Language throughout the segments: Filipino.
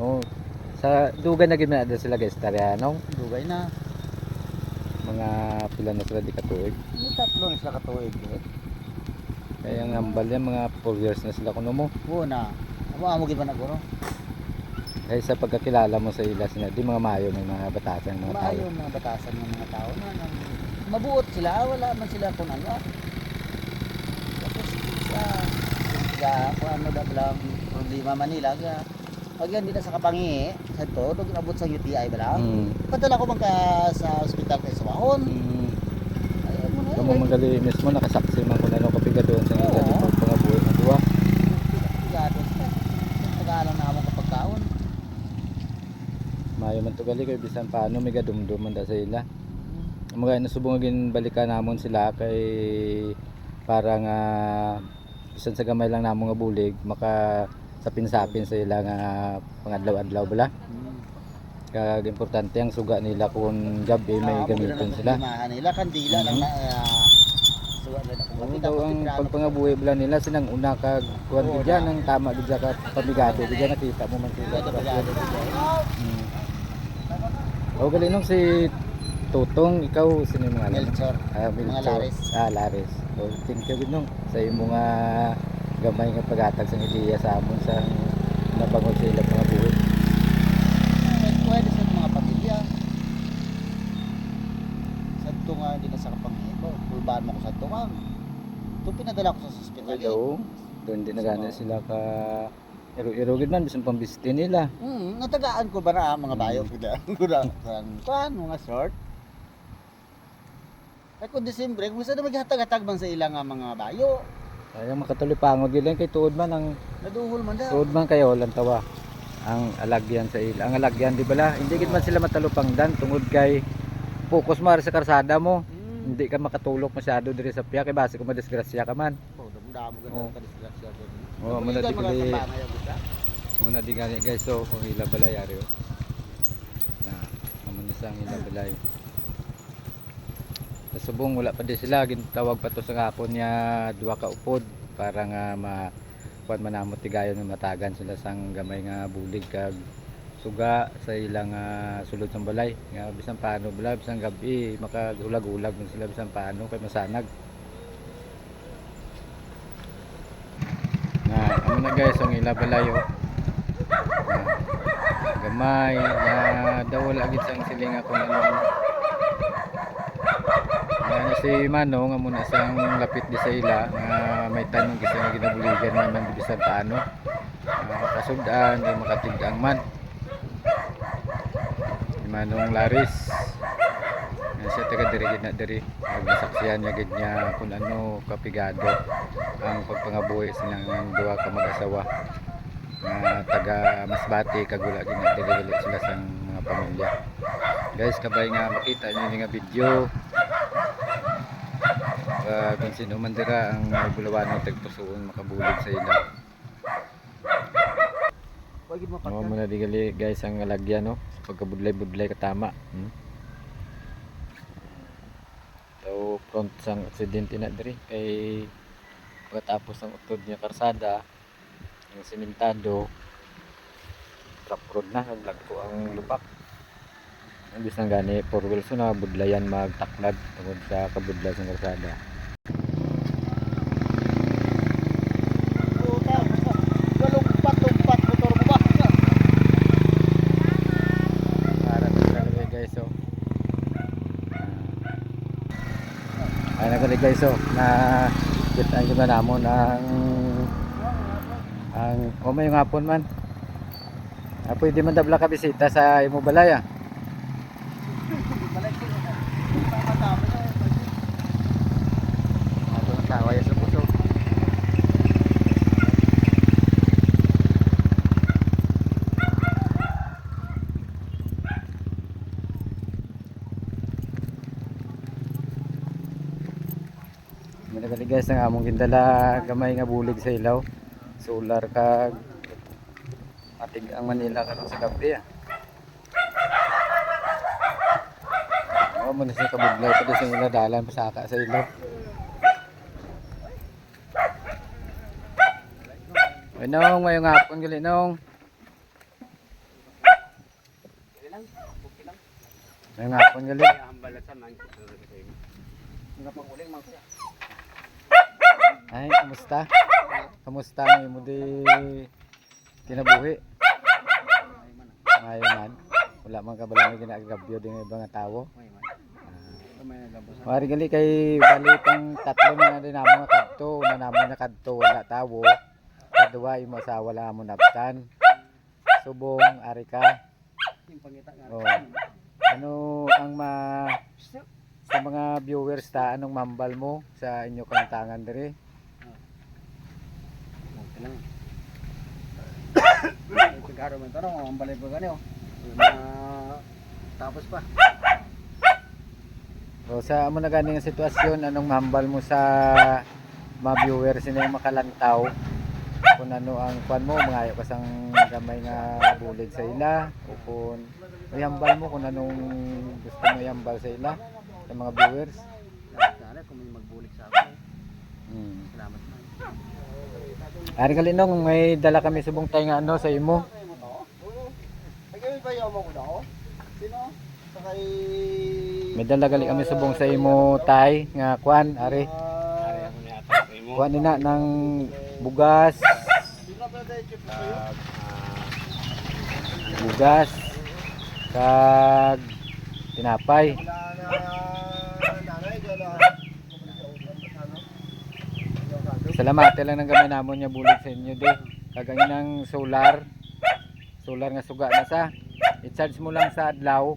Oh, sa dugay na gid na sila guys tarya no. Dugay na. Mga pila na sila di katuig. May tatlo na sila katuig eh. Kaya ang ambal yan mga 4 years na sila kuno mo. Oo na. Amo gid man naguro. Kaya sa pagkakilala mo sa ila sila di mga mayo ng mga batasan mga tao. Maayo mga batasan ng mga tao na mabuot sila, wala man sila kung ano. Tapos sa kung ano da lang problema Manila ga pag yan dito sa Kapangi sa to dog abot sa UTI bala. Padala ko man ka sa ospital kay Sawahon. Ayun mo na. Kamu magali mismo nakasaksi man kung ano kapiga doon sa ila di pagpangabuhi na duwa. Pigado sa tagalan na mo kapag kaon. Mayo man to gali kay bisan paano may gadumdum man da sa ila. Mga nasubungin balikan namon sila kay parang bisan sa gamay lang namo nga bulig maka sapin-sapin sa ila nga pangadlaw-adlaw bala. Kag importante ang suga nila kung gabi may gamiton sila. Nila kandila lang na suga nila kung Ano daw ang pagpangabuhi bala nila sinang una kag kuan gid yan ang tama gid ka pamigado gid nakita mo man sila. O gali nung si Tutong ikaw sino mga Melchor. Melchor. Mga Lares. Lares. So thank you gid nung sa imo nga gamay nga paghatag sa ideya sa amon sa nabangod sa ilang mga buhi. Pwede sa mga pamilya. Sa tunga hindi na sa Kapangi. Pulbaan mo ko sa tunga. Ito pinadala ko sa ospital. Hello. Doon din na gana sila ka iro-iro gid man bisan pambistin nila. Natagaan ko ba na mga bayo pila. Kuan mga short. Ay kung Disyembre, kung saan na maghatag-hatag man sa ilang mga bayo. Kaya makatulipangod gid lang kay tuod man ang Naduhol man daw. tuod man kayo lang tawa. Ang alagyan sa ila. Ang alagyan di bala, hindi gid man sila matalupangdan tungod kay focus mo sa karsada mo. Hindi ka makatulok masyado diri sa piya kay base kung madisgrasya ka man. Damo ganun ka disgrasya doon. Muna di gali. Muna di gali guys so hila balay ari oh. Na amo ni sang hila balay. Sa subong wala pa di sila gintawag pa to sa hapon niya duha ka upod para nga kuan manamot tigayon nga matagan sila sang gamay nga bulig kag suga sa ilang sulod sang balay nga bisan paano bala bisan gabi makagulag-ulag man sila bisan paano kay masanag. Ano na guys ang ila balay oh. Gamay na daw wala gid sang silinga kung ano. Ano si Manong amo na sang lapit di sa ila nga may tanong gisa nga ginabuligan man bisan paano. Kasugdaan di makatigang man. Si Manong Laris. Siya taga diri gid na diri. Nagsaksiyan niya gid niya kung ano kapigado ang pagpangabuhi silang duha ka mag-asawa nga taga Masbate kag wala gid na diri sila sang mga pamilya. Guys kabay nga makita niyo nga video. Kung sino man dira ang bulawan ng tagpusoon makabulig sa ila. Oo muna di gali guys ang alagyan no pagkabudlay-budlay katama. So front sang aksidente na diri kay pagkatapos ng utod niya karsada yung simentado truck road na naglagpo ang lupak. Ang bisang gani 4 wheels na budlayan magtaklad tungod sa kabudlay sa karsada. Ay nagali guys so na kitaan ko na namon ang may hapon man. Pwede man dabla ka bisita sa imo balay ah. Ato ang taway sa puso. Managali guys ang among gindala gamay nga bulig sa ilaw. Solar kag atig ang Manila karon sa gabi ah. Mo na sa kabudlay pa sa ila dalan pasaka sa ilaw. Ay nong mayong hapon gali nong. lang. Okay lang. May nga pon gali. Hambal sa man. Nga pang uling man siya. Ay, kamusta? Kamusta ang imo di kinabuhi? Ay man. Ngayon man. Wala man ka bala may ginagabyo din ibang nga tawo. Ay man. May nagabos. Mari gali kay bali pang tatlo na din namo nga kadto, una namo na kadto wala tawo. Kadua imo sa wala mo nabtan. Subong ari ka. Yung pangita nga. Oh. Ano ang sa mga viewers ta anong mambal mo sa inyo kantangan diri? Okay lang. Sigaro man tanong, ang balay ko gani oh. Tapos pa. So sa amo na gani nga sitwasyon anong mambal mo sa mga viewers na makalantaw kung ano ang kwan mo mangayo ka sang gamay nga bulig sa ila o kung mayambal mo kung anong gusto mo yambal sa ila sa mga viewers. Sana kung may magbulik sa akin. Salamat man. Ari kalinong may dala kami subong tay nga ano sa imo. Ay ba yaw mo ko daw? Sino? Sakay May dala gali kami subong sa imo tay nga kwan ari. Ari ako ni ata sa imo. Kuha nina ng bugas. Bugas. Kag tinapay. Salamat lang ng gamay namon niya bulig sa inyo di. Kagangin ng solar. Solar nga suga na sa. I-charge mo lang sa adlaw.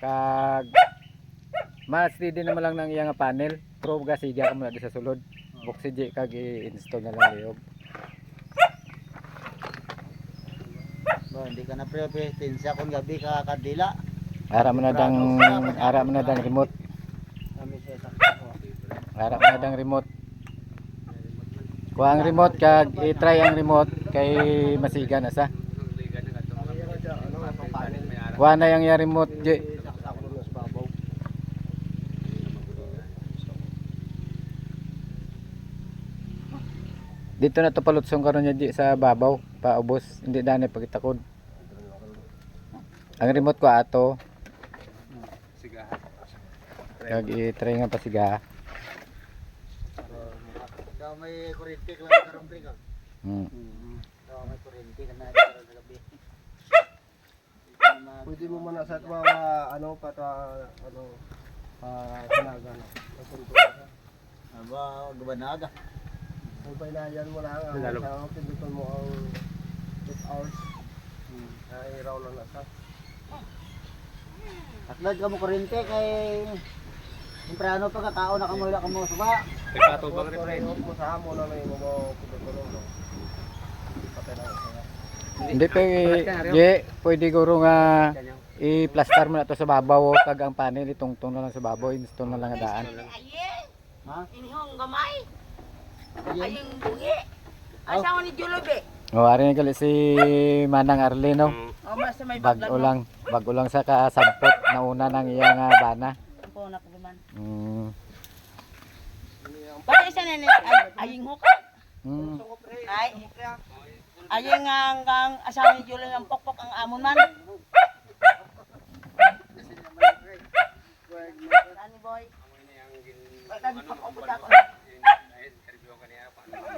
Kag mas steady naman lang ng iya nga panel. Pero gasiga ka muna di sa sulod. Buksi di kag i-install na lang liog. Ba hindi ka na presensya kung gabi ka kadila. Ara mo na dang remote. Kami sa Ara mo na dang remote. Kuha ang remote kag i-try ang remote kay masiga na sa. Kuha na yang remote di. Dito na to palutsong karon niya di sa babaw, paubos, hindi dani pagitakod. Ang remote ko ato. sigahan. Kag i-try nga pasiga. Daw may kuryente ka karon pre ka. Daw may kuryente ka na sa gabi. Pwede mo man sa mga ano para ano kinagan. Aba, gubanaga. Kung pinayan mo lang ang pindutan mo ang 8 hours. Ay raw lang nasa. Aklad ka mo kuryente kay temprano pa ka tao na kamuha ka mo suba. Patubang rin mo sa amo na may mo pindutan no. Patay na siya. Hindi pwede guro nga i-plaster mo na to sa babaw kag ang panel itungtong na lang sa babaw, install na lang nga daan. Ha? Inihong gamay. Ayun. Ayong bungi. Asawa ni Jolobe. O ari nga gali si Manang Arlene no. O mas may Bago lang sa kasampot na una ng iya nga bana. Ako na pagman. Pati isa na aying hukay. Ay. Aying ang asawa ni Jolobe ang pokpok ang amon man. Ani boy. Pagka pagkakot ako.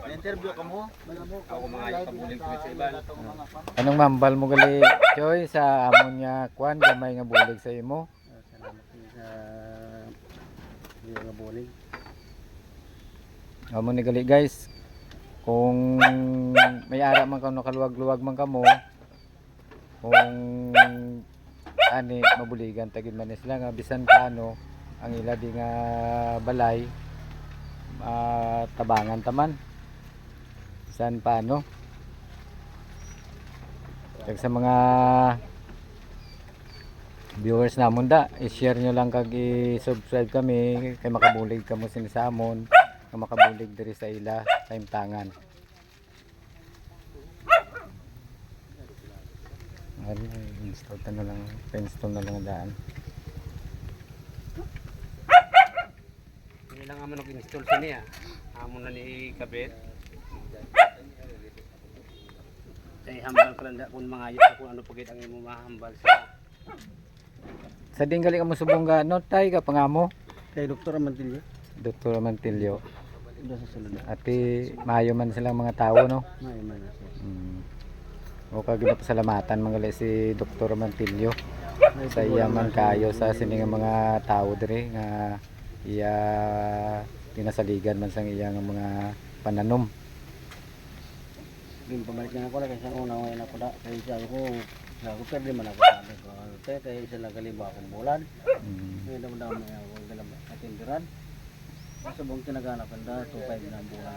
Interview ka mo? Ako mga ipabuling ko sa iba. Anong mambal mo gali Choy sa amon nga kwan gamay nga bulig sa imo? Salamat sa nga bulig. Amon ni gali guys. Kung may ara man kamo kaluwag-luwag man kamo, kung ani mabuligan tagin man sila nga bisan paano ang ila di nga balay tabangan taman. Bisan paano. Kag sa mga viewers namon da, i-share nyo lang kag i-subscribe kami kay makabulig kamo sinisamon, kay makabulig diri sa ila sa imtangan. Ari install na lang, install na lang ang daan. Hindi lang amo nag-install sa niya. Amo na ni kabit. Kay hambal ko lang da kung mga ayos kung ano pagit ang imo mahambal sa Sa din gali ka mo subong ga no tay ka pangamo. Kay Dr. Amantilio. Dr. Mantilio. Doon sa sulod. Ati maayo man silang mga tao no. May man na siya. O kag ginapasalamatan man gali si Dr. Mantilio. Sa iya man kayo sa sining mga tao dire nga iya pinasaligan man sang iya nga mga pananom. Yung pabalik na ako lang kasi ang una ngayon ako na kaya sabi ko pwede man ako sabi ko kaya sila kaliba akong bulan ngayon naman daw may ako galang atindiran sabong tinaganap na 2.5 na ang bulan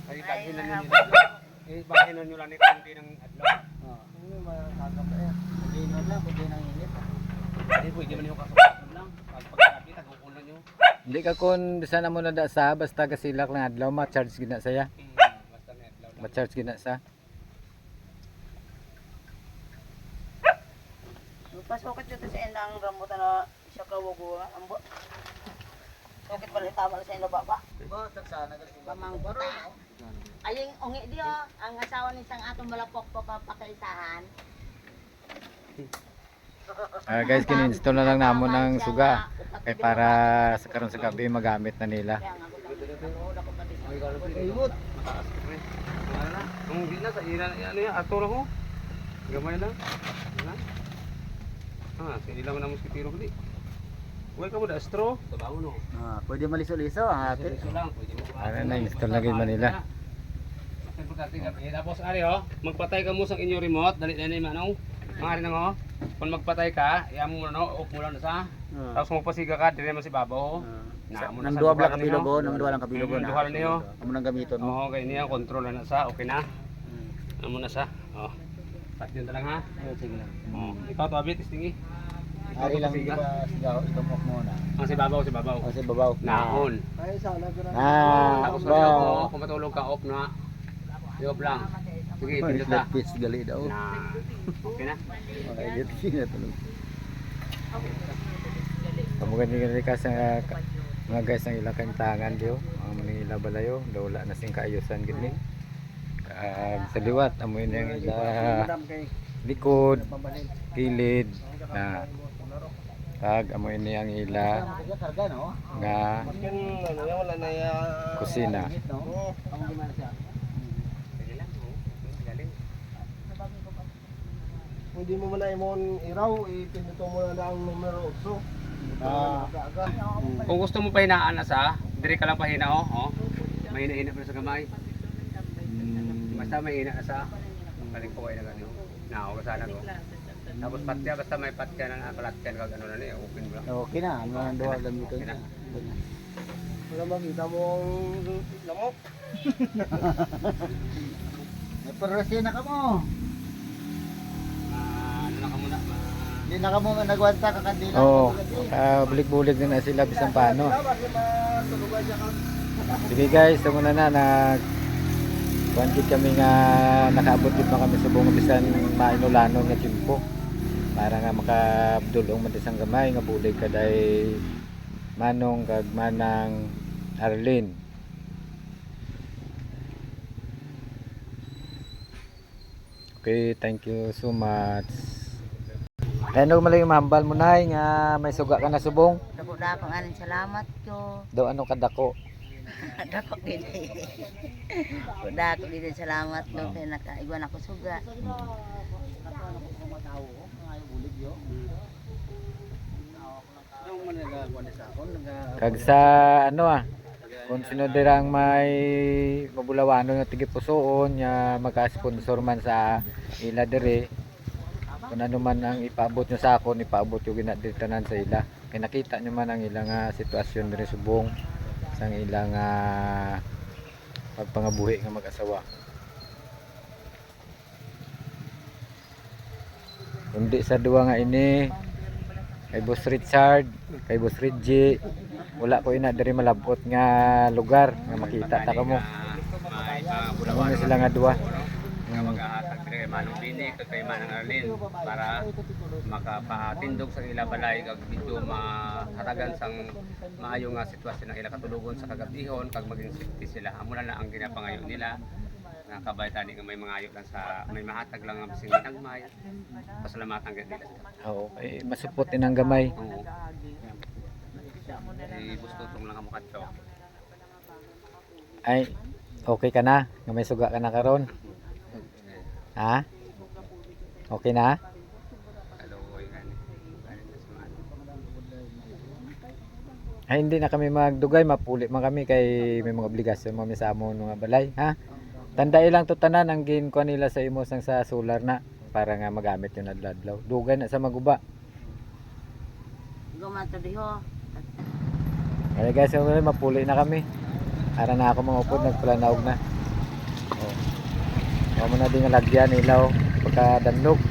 Ay, bagay na nyo nila. Eh, bagay na nyo lang ito hindi ng adlaw. hindi makakagap na yan hindi na lang hindi nang init Hindi, pwede man yung kasukasan lang. Pagpagkakit, agukulan nyo. Hindi ka kun bisan mo na da sa basta kasilak lang adlaw ma-charge gina saya. Basta may adlaw lang. Ma-charge gina sa. Pasokit dito sa endang rambutan na siya kawago ambo. Sokit pala tama sa ino baba. saksana kasi Pamang buta. Aying ungi diyo ang asawa ni sang atong malapok-pok ang pakaisahan. Guys, kini-install na lang namon ng suga kay para sa karon sa gabi magamit na nila. Kaya nga ko lang ayot Mataas ko rin. Ano na? Kung hindi na, sa ina, ano yan, aturo ko. Gamay lang. Ano? Sige lang na muskitiro ko di. Huwag ka mo da straw. Tabaho no. pwede maliso-liso ang ate Ito lang, pwede mo. Ano na install na gid Manila. Tapos ari ho, magpatay ka mo sa inyo remote, dali na ni manong. Mangari nang ho. Kung magpatay ka, iamo mo na no, off mo lang na sa. Tapos mo pasiga ka, dire man si babaw. nang duwa lang kabilogo nang duwa lang kabilogo na Duha lang niyo. amo nang gamiton mo Oo, kay niya control na sa, okay na. Amo na sa. Oh. Pat yun lang ha. sige lang Oh, ikaw to abit istingi. ari lang di ba sigaw itumok mo na Ang si babaw, si babaw. kasi babaw Naon. Ay, sana ko na. Tapos kasi ako, kung matulog ka, off na. I-off lang. Sige, pindot na. pitch gali daw Na. Okay na. okay dit sina tulog Kamu gani ka sa mga guys ang ilang kantangan diyo. Ang Manila balayo, wala na sing kaayusan gid ni. Sa liwat amoy na ang ila likod, kilid na kag amoy ni ang ila karga no nga Yan, ano yan, wala na yan. kusina. no ang gimana siya Sige lang. Galing. Hindi mo muna imon iraw, ipinduto mo na ang numero 8. Kung gusto mo pahinaan na sa, dire ka lang pahina oh. May hina-hina pa sa gamay. Basta may hina na sa. Galing ko ay na ganyo. Nao ka sana ko. Tapos patya, basta may patya na nakalatyan kag ano na ni, open mo lang. okay na ang mga duwa gamiton Okay na. na Wala makita mo ang lamok. may perresina ka mo Ano na ka muna? hindi na ka mo nagwanta ka kandila Oo, bulig-bulig na sila bisan paano. Kasi matulugan siya ka. Sige guys, ito muna na nag kuantit kami nga nakaabot gid na kami sa buong bisan mainulanon nga timpo para nga makabdulong man isang gamay nga bulig kaday manong kag manang Arlene. Okay, thank you so much. Ano malay mahambal mo nay nga may suga ka na subong? Dako aning salamat ko. Do ano kadako? Dako din. Dako din salamat no kay nakaigwan ako suga. Kag sa ano kung sino dirang may mabulawano nga tigipusoon nga maka-sponsor man sa ila dire kung ano man ang ipaabot nyo sa akon ipaabot yung ginaditanan sa ila kaya nakita nyo man ang ilang sitwasyon dire subong sang ilang pagpangabuhi nga mag-asawa. Kundi sa duwa nga ini kay Boss Richard, kay Boss Reggie, wala ko ina diri malabot nga lugar nga makita ta kamo. Ano sila nga duwa. Nga maghahatag dire kay Manong Bini kay Manang Arlene para makapatindog sa ila balay kag medyo mahatagan sang maayo nga sitwasyon ng ila katulugon sa kagabihon kag maging safety sila. Amo na ang ginapangayo nila. Nakabay tani nga may mangayo lang sa may mahatag lang ang bising nagmay. Pasalamatan gid nila. Oo, masupot din ang gamay. Oo. Gusto tong lang mo kadto. Ay, okay ka na? Nga may suga ka na karon? Ha? Okay na? Kaluoy gani. Ay, hindi na kami magdugay, mapuli man kami kay may mga obligasyon mo sa amon mga balay, ha? Tandai lang to tanan ang ginkuha nila sa imo sang sa solar na para nga magamit yun adlaw. Dugay na sa maguba. Gumato diho. Kaya guys, mapuli na kami. Ara na ako mga upod, nagpalanaog na. Oh. Mo na din nga lagyan ilaw pagka danlog.